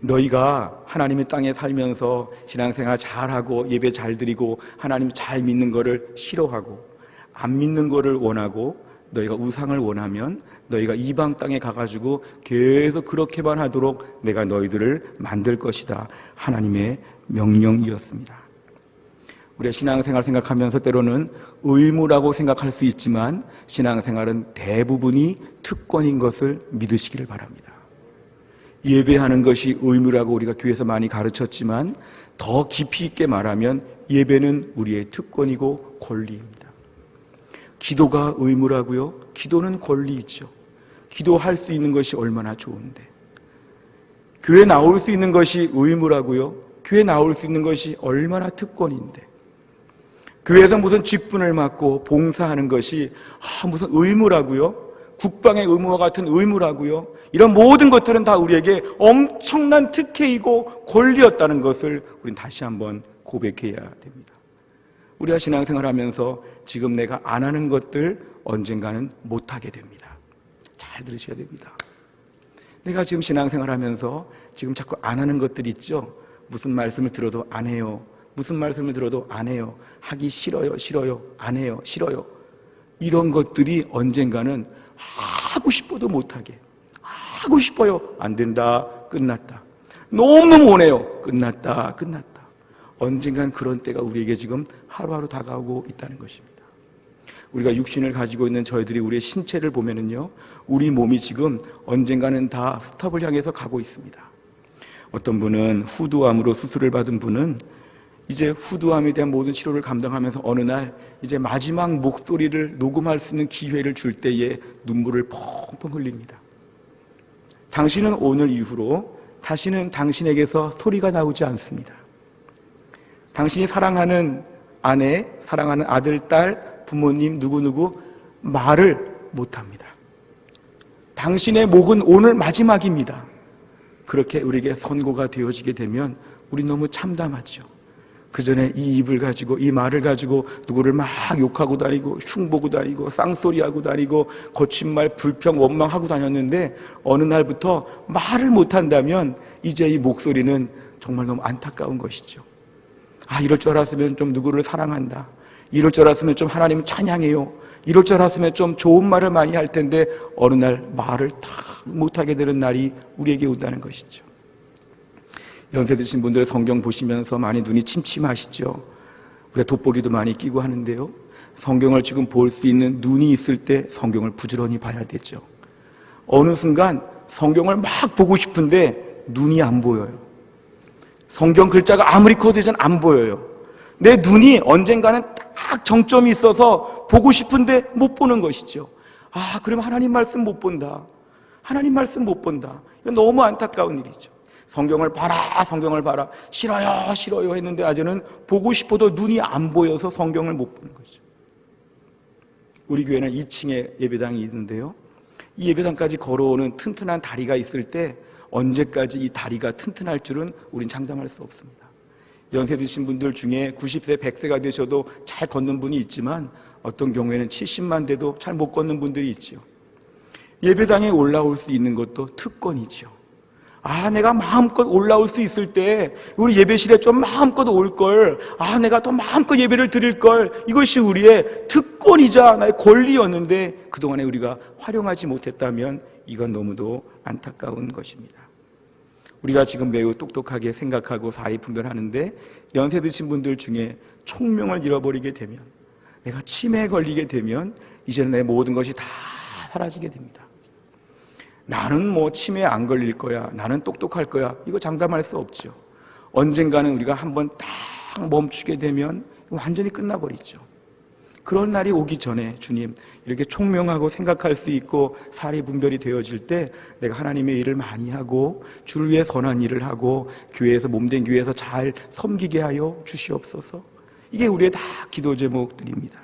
너희가 하나님의 땅에 살면서 신앙생활 잘하고 예배 잘 드리고 하나님 잘 믿는 거를 싫어하고 안 믿는 거를 원하고 너희가 우상을 원하면 너희가 이방 땅에 가가지고 계속 그렇게만 하도록 내가 너희들을 만들 것이다. 하나님의 명령이었습니다. 우리가 신앙생활 생각하면서 때로는 의무라고 생각할 수 있지만 신앙생활은 대부분이 특권인 것을 믿으시기를 바랍니다. 예배하는 것이 의무라고 우리가 교회에서 많이 가르쳤지만 더 깊이 있게 말하면 예배는 우리의 특권이고 권리입니다. 기도가 의무라고요? 기도는 권리이죠. 기도할 수 있는 것이 얼마나 좋은데. 교회 나올 수 있는 것이 의무라고요? 교회 나올 수 있는 것이 얼마나 특권인데. 교회에서 무슨 직분을 맡고 봉사하는 것이 무슨 의무라고요? 국방의 의무와 같은 의무라고요? 이런 모든 것들은 다 우리에게 엄청난 특혜이고 권리였다는 것을 우리는 다시 한번 고백해야 됩니다. 우리가 신앙생활 하면서 지금 내가 안 하는 것들 언젠가는 못하게 됩니다. 잘 들으셔야 됩니다. 내가 지금 신앙생활 하면서 지금 자꾸 안 하는 것들 있죠? 무슨 말씀을 들어도 안 해요. 무슨 말씀을 들어도 안 해요. 하기 싫어요, 싫어요, 안 해요, 싫어요. 이런 것들이 언젠가는 하고 싶어도 못하게. 하고 싶어요. 안 된다. 끝났다. 너무너무 오네요. 끝났다. 언젠간 그런 때가 우리에게 지금 하루하루 다가오고 있다는 것입니다. 우리가 육신을 가지고 있는 저희들이 우리의 신체를 보면은요, 우리 몸이 지금 언젠가는 다 스톱을 향해서 가고 있습니다. 어떤 분은 후두암으로 수술을 받은 분은 이제 후두암에 대한 모든 치료를 감당하면서 어느 날 이제 마지막 목소리를 녹음할 수 있는 기회를 줄 때에 눈물을 펑펑 흘립니다. 당신은 오늘 이후로 다시는 당신에게서 소리가 나오지 않습니다. 당신이 사랑하는 아내, 사랑하는 아들, 딸, 부모님, 누구누구 말을 못합니다. 당신의 목은 오늘 마지막입니다. 그렇게 우리에게 선고가 되어지게 되면 우리 너무 참담하죠. 그 전에 이 입을 가지고, 이 말을 가지고 누구를 막 욕하고 다니고 흉보고 다니고 쌍소리하고 다니고 거친 말, 불평, 원망하고 다녔는데 어느 날부터 말을 못한다면 이제 이 목소리는 정말 너무 안타까운 것이죠. 이럴 줄 알았으면 좀 누구를 사랑한다. 이럴 줄 알았으면 좀 하나님을 찬양해요. 이럴 줄 알았으면 좀 좋은 말을 많이 할 텐데 어느 날 말을 다 못하게 되는 날이 우리에게 온다는 것이죠. 연세 드신 분들 성경 보시면서 많이 눈이 침침하시죠. 우리가 돋보기도 많이 끼고 하는데요, 성경을 지금 볼 수 있는 눈이 있을 때 성경을 부지런히 봐야 되죠. 어느 순간 성경을 막 보고 싶은데 눈이 안 보여요. 성경 글자가 아무리 커도 이젠 안 보여요. 내 눈이 언젠가는 딱 정점이 있어서 보고 싶은데 못 보는 것이죠. 그럼 하나님 말씀 못 본다. 하나님 말씀 못 본다. 이건 너무 안타까운 일이죠. 성경을 봐라, 성경을 봐라. 싫어요, 싫어요 했는데 아직은 보고 싶어도 눈이 안 보여서 성경을 못 보는 거죠. 우리 교회는 2층에 예배당이 있는데요, 이 예배당까지 걸어오는 튼튼한 다리가 있을 때 언제까지 이 다리가 튼튼할 줄은 우린 장담할 수 없습니다. 연세 드신 분들 중에 90세, 100세가 되셔도 잘 걷는 분이 있지만 어떤 경우에는 70만 돼도 잘 못 걷는 분들이 있죠. 예배당에 올라올 수 있는 것도 특권이죠. 내가 마음껏 올라올 수 있을 때 우리 예배실에 좀 마음껏 올걸, 내가 더 마음껏 예배를 드릴걸, 이것이 우리의 특권이자 나의 권리였는데 그동안에 우리가 활용하지 못했다면 이건 너무도 안타까운 것입니다. 우리가 지금 매우 똑똑하게 생각하고 사리분별하는데 연세 드신 분들 중에 총명을 잃어버리게 되면, 내가 치매에 걸리게 되면 이제는 내 모든 것이 다 사라지게 됩니다. 나는 치매에 안 걸릴 거야, 나는 똑똑할 거야, 이거 장담할 수 없죠. 언젠가는 우리가 한번 딱 멈추게 되면 완전히 끝나버리죠. 그런 날이 오기 전에 주님, 이렇게 총명하고 생각할 수 있고 사리분별이 되어질 때 내가 하나님의 일을 많이 하고 주를 위해 선한 일을 하고 교회에서, 몸된 교회에서 잘 섬기게 하여 주시옵소서. 이게 우리의 다 기도 제목들입니다.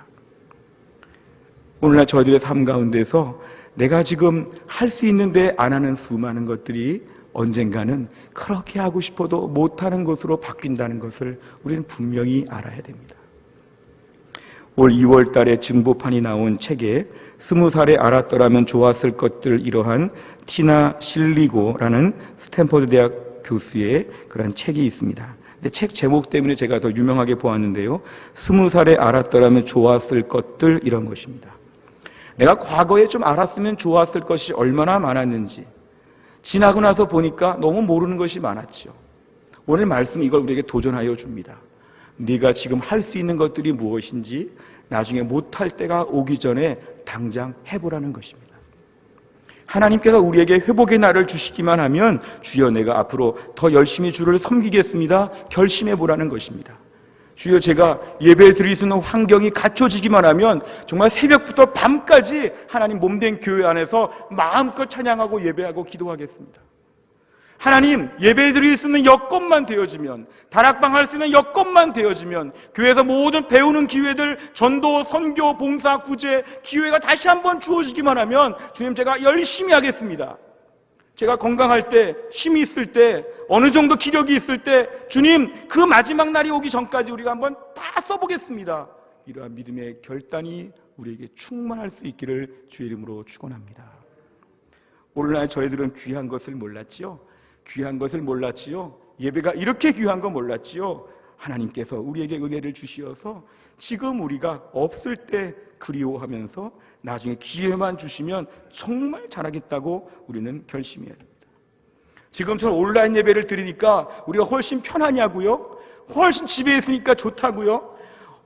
오늘날 저희들의 삶 가운데서 내가 지금 할 수 있는데 안 하는 수많은 것들이 언젠가는 그렇게 하고 싶어도 못하는 것으로 바뀐다는 것을 우리는 분명히 알아야 됩니다. 올 2월 달에 증보판이 나온 책에 20살에 알았더라면 좋았을 것들, 이러한 티나 실리고라는 스탠퍼드 대학 교수의 그런 책이 있습니다. 근데 책 제목 때문에 제가 더 유명하게 보았는데요, 20살에 알았더라면 좋았을 것들, 이런 것입니다. 내가 과거에 좀 알았으면 좋았을 것이 얼마나 많았는지 지나고 나서 보니까 너무 모르는 것이 많았죠. 오늘 말씀 이걸 우리에게 도전하여 줍니다. 네가 지금 할 수 있는 것들이 무엇인지 나중에 못할 때가 오기 전에 당장 해보라는 것입니다. 하나님께서 우리에게 회복의 날을 주시기만 하면 주여 내가 앞으로 더 열심히 주를 섬기겠습니다, 결심해보라는 것입니다. 주여 제가 예배 드릴 수 있는 환경이 갖춰지기만 하면 정말 새벽부터 밤까지 하나님 몸된 교회 안에서 마음껏 찬양하고 예배하고 기도하겠습니다. 하나님, 예배 드릴 수 있는 여건만 되어지면, 다락방 할 수 있는 여건만 되어지면, 교회에서 모든 배우는 기회들, 전도, 선교, 봉사, 구제 기회가 다시 한번 주어지기만 하면 주님, 제가 열심히 하겠습니다. 제가 건강할 때, 힘이 있을 때, 어느 정도 기력이 있을 때 주님, 그 마지막 날이 오기 전까지 우리가 한번 다 써보겠습니다. 이러한 믿음의 결단이 우리에게 충만할 수 있기를 주의 이름으로 축원합니다. 오늘날 저희들은 귀한 것을 몰랐지요. 귀한 것을 몰랐지요. 예배가 이렇게 귀한 거 몰랐지요. 하나님께서 우리에게 은혜를 주시어서 지금 우리가 없을 때 그리워하면서 나중에 기회만 주시면 정말 잘하겠다고 우리는 결심해야 됩니다. 지금처럼 온라인 예배를 드리니까 우리가 훨씬 편하냐고요? 훨씬 집에 있으니까 좋다고요?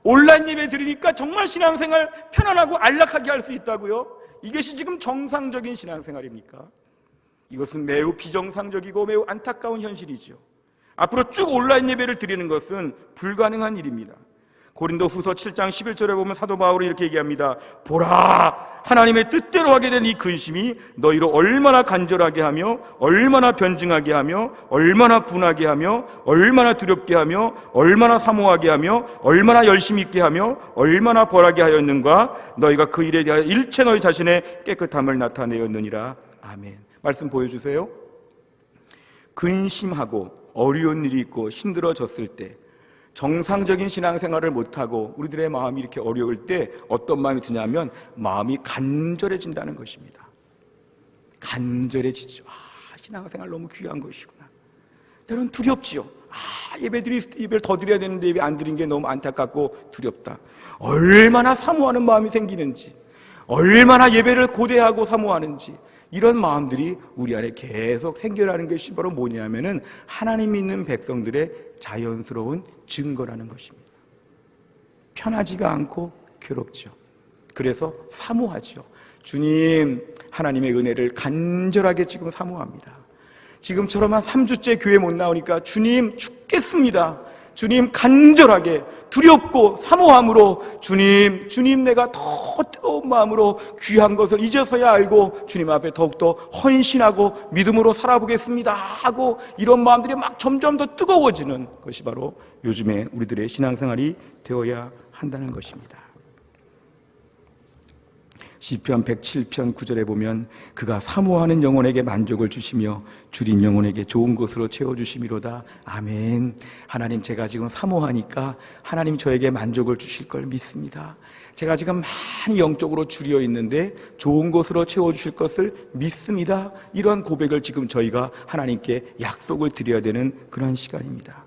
온라인 예배 드리니까 정말 신앙생활 편안하고 안락하게 할 수 있다고요? 이것이 지금 정상적인 신앙생활입니까? 이것은 매우 비정상적이고 매우 안타까운 현실이죠. 앞으로 쭉 온라인 예배를 드리는 것은 불가능한 일입니다. 고린도후서 7장 11절에 보면 사도 바울이 이렇게 얘기합니다. 보라, 하나님의 뜻대로 하게 된 이 근심이 너희를 얼마나 간절하게 하며 얼마나 변증하게 하며 얼마나 분하게 하며 얼마나 두렵게 하며 얼마나 사모하게 하며 얼마나 열심히 있게 하며 얼마나 벌하게 하였는가. 너희가 그 일에 대하여 일체 너희 자신의 깨끗함을 나타내었느니라. 아멘. 말씀 보여주세요. 근심하고 어려운 일이 있고 힘들어졌을 때, 정상적인 신앙생활을 못하고 우리들의 마음이 이렇게 어려울 때 어떤 마음이 드냐면 마음이 간절해진다는 것입니다. 간절해지죠. 신앙생활 너무 귀한 것이구나. 때로는 두렵지요. 예배를 더 드려야 되는데 예배 안 드린 게 너무 안타깝고 두렵다. 얼마나 사모하는 마음이 생기는지, 얼마나 예배를 고대하고 사모하는지, 이런 마음들이 우리 안에 계속 생겨나는 것이 바로 뭐냐면은 하나님 믿는 백성들의 자연스러운 증거라는 것입니다. 편하지가 않고 괴롭죠. 그래서 사모하죠. 주님, 하나님의 은혜를 간절하게 지금 사모합니다. 지금처럼 한 3주째 교회 못 나오니까 주님 죽겠습니다. 주님 간절하게 두렵고 사모함으로 주님 내가 더 뜨거운 마음으로 귀한 것을 이제서야 알고 주님 앞에 더욱더 헌신하고 믿음으로 살아보겠습니다 하고 이런 마음들이 막 점점 더 뜨거워지는 것이 바로 요즘에 우리들의 신앙생활이 되어야 한다는 것입니다. 시편 107편 9절에 보면 그가 사모하는 영혼에게 만족을 주시며 줄인 영혼에게 좋은 것으로 채워주심이로다. 아멘. 하나님, 제가 지금 사모하니까 하나님 저에게 만족을 주실 걸 믿습니다. 제가 지금 많이 영적으로 줄여 있는데 좋은 것으로 채워주실 것을 믿습니다. 이러한 고백을 지금 저희가 하나님께 약속을 드려야 되는 그런 시간입니다.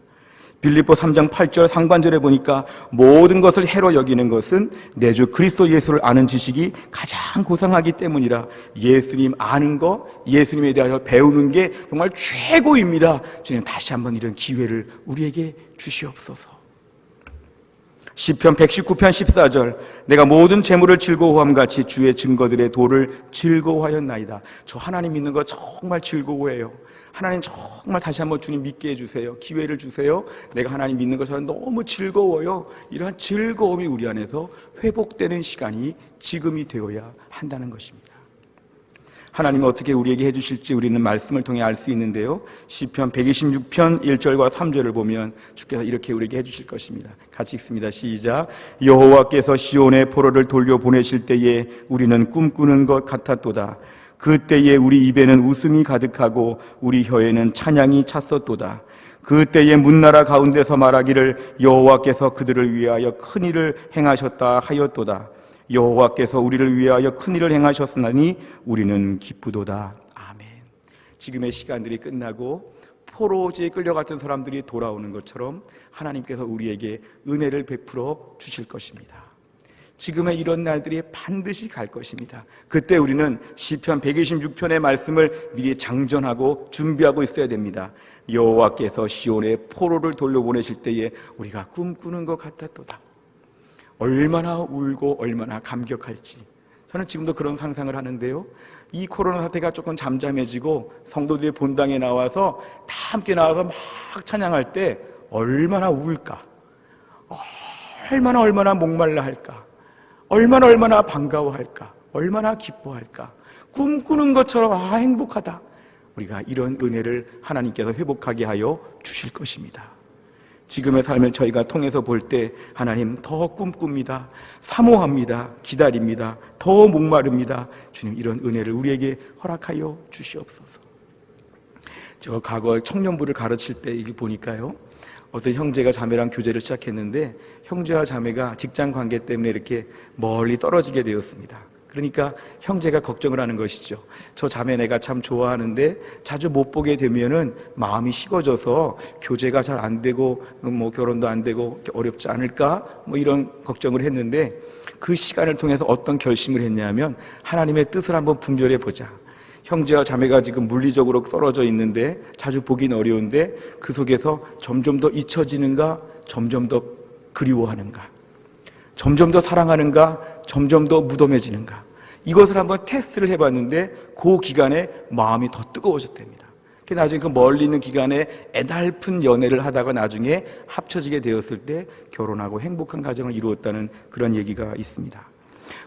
빌립보 3장 8절 상반절에 보니까 모든 것을 해로 여기는 것은 내 주 그리스도 예수를 아는 지식이 가장 고상하기 때문이라. 예수님 아는 거, 예수님에 대하여 배우는 게 정말 최고입니다. 주님, 다시 한번 이런 기회를 우리에게 주시옵소서. 시편 119편 14절 내가 모든 재물을 즐거워함같이 주의 증거들의 도를 즐거워하였나이다. 저 하나님 믿는 거 정말 즐거워해요. 하나님 정말 다시 한번 주님 믿게 해주세요. 기회를 주세요. 내가 하나님 믿는 것처럼 너무 즐거워요. 이러한 즐거움이 우리 안에서 회복되는 시간이 지금이 되어야 한다는 것입니다. 하나님은 어떻게 우리에게 해주실지 우리는 말씀을 통해 알 수 있는데요. 시편 126편 1절과 3절을 보면 주께서 이렇게 우리에게 해주실 것입니다. 같이 읽습니다. 시작. 여호와께서 시온의 포로를 돌려보내실 때에 우리는 꿈꾸는 것 같았도다. 그때에 우리 입에는 웃음이 가득하고 우리 혀에는 찬양이 찼었도다. 그때에 문나라 가운데서 말하기를 여호와께서 그들을 위하여 큰 일을 행하셨다 하였도다. 여호와께서 우리를 위하여 큰 일을 행하셨으니 우리는 기쁘도다. 아멘. 지금의 시간들이 끝나고 포로지에 끌려갔던 사람들이 돌아오는 것처럼 하나님께서 우리에게 은혜를 베풀어 주실 것입니다. 지금의 이런 날들이 반드시 갈 것입니다. 그때 우리는 시편 126편의 말씀을 미리 장전하고 준비하고 있어야 됩니다. 여호와께서 시온의 포로를 돌려보내실 때에 우리가 꿈꾸는 것 같았도다. 얼마나 울고 얼마나 감격할지 저는 지금도 그런 상상을 하는데요. 이 코로나 사태가 조금 잠잠해지고 성도들이 본당에 나와서 다 함께 나와서 막 찬양할 때 얼마나 울까, 얼마나 목말라 할까, 얼마나 반가워할까, 얼마나 기뻐할까. 꿈꾸는 것처럼 행복하다. 우리가 이런 은혜를 하나님께서 회복하게 하여 주실 것입니다. 지금의 삶을 저희가 통해서 볼 때 하나님 더 꿈꿉니다. 사모합니다. 기다립니다. 더 목마릅니다. 주님, 이런 은혜를 우리에게 허락하여 주시옵소서. 저 과거 청년부를 가르칠 때 이게 보니까요, 어떤 형제가 자매랑 교제를 시작했는데 형제와 자매가 직장 관계 때문에 이렇게 멀리 떨어지게 되었습니다. 그러니까 형제가 걱정을 하는 것이죠. 저 자매 내가 참 좋아하는데 자주 못 보게 되면은 마음이 식어져서 교제가 잘 안 되고 결혼도 안 되고 어렵지 않을까 이런 걱정을 했는데 그 시간을 통해서 어떤 결심을 했냐면 하나님의 뜻을 한번 분별해 보자. 형제와 자매가 지금 물리적으로 떨어져 있는데 자주 보긴 어려운데 그 속에서 점점 더 잊혀지는가, 점점 더 그리워하는가, 점점 더 사랑하는가, 점점 더 무덤해지는가, 이것을 한번 테스트를 해봤는데 그 기간에 마음이 더 뜨거워졌답니다. 나중에 그 멀리 있는 기간에 애달픈 연애를 하다가 나중에 합쳐지게 되었을 때 결혼하고 행복한 가정을 이루었다는 그런 얘기가 있습니다.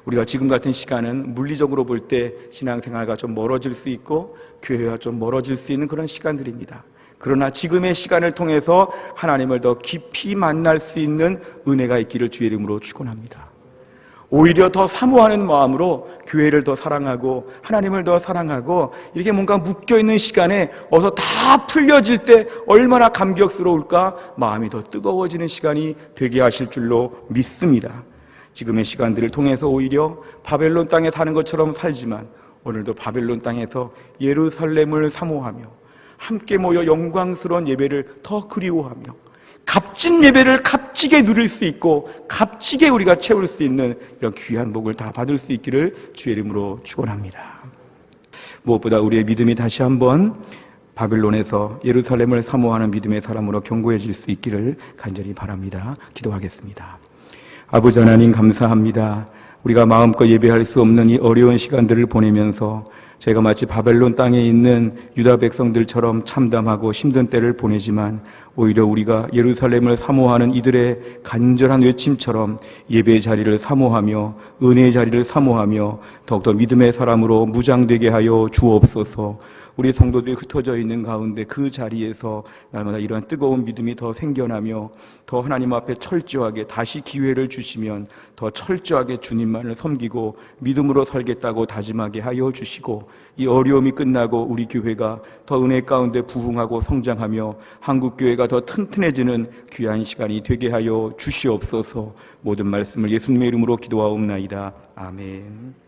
우리가 지금 같은 시간은 물리적으로 볼 때 신앙생활과 좀 멀어질 수 있고 교회와 좀 멀어질 수 있는 그런 시간들입니다. 그러나 지금의 시간을 통해서 하나님을 더 깊이 만날 수 있는 은혜가 있기를 주의 이름으로 축원합니다. 오히려 더 사모하는 마음으로 교회를 더 사랑하고 하나님을 더 사랑하고 이렇게 뭔가 묶여있는 시간에 어서 다 풀려질 때 얼마나 감격스러울까, 마음이 더 뜨거워지는 시간이 되게 하실 줄로 믿습니다. 지금의 시간들을 통해서 오히려 바벨론 땅에 사는 것처럼 살지만 오늘도 바벨론 땅에서 예루살렘을 사모하며 함께 모여 영광스러운 예배를 더 그리워하며 값진 예배를 값지게 누릴 수 있고 값지게 우리가 채울 수 있는 이런 귀한 복을 다 받을 수 있기를 주의 이름으로 축원합니다. 무엇보다 우리의 믿음이 다시 한번 바벨론에서 예루살렘을 사모하는 믿음의 사람으로 견고해질 수 있기를 간절히 바랍니다. 기도하겠습니다. 아버지 하나님, 감사합니다. 우리가 마음껏 예배할 수 없는 이 어려운 시간들을 보내면서 저희가 마치 바벨론 땅에 있는 유다 백성들처럼 참담하고 힘든 때를 보내지만 오히려 우리가 예루살렘을 사모하는 이들의 간절한 외침처럼 예배의 자리를 사모하며 은혜의 자리를 사모하며 더욱더 믿음의 사람으로 무장되게 하여 주옵소서. 우리 성도들이 흩어져 있는 가운데 그 자리에서 날마다 이러한 뜨거운 믿음이 더 생겨나며 더 하나님 앞에 철저하게 다시 기회를 주시면 더 철저하게 주님만을 섬기고 믿음으로 살겠다고 다짐하게 하여 주시고, 이 어려움이 끝나고 우리 교회가 더 은혜 가운데 부흥하고 성장하며 한국교회가 더 튼튼해지는 귀한 시간이 되게 하여 주시옵소서. 모든 말씀을 예수님의 이름으로 기도하옵나이다. 아멘.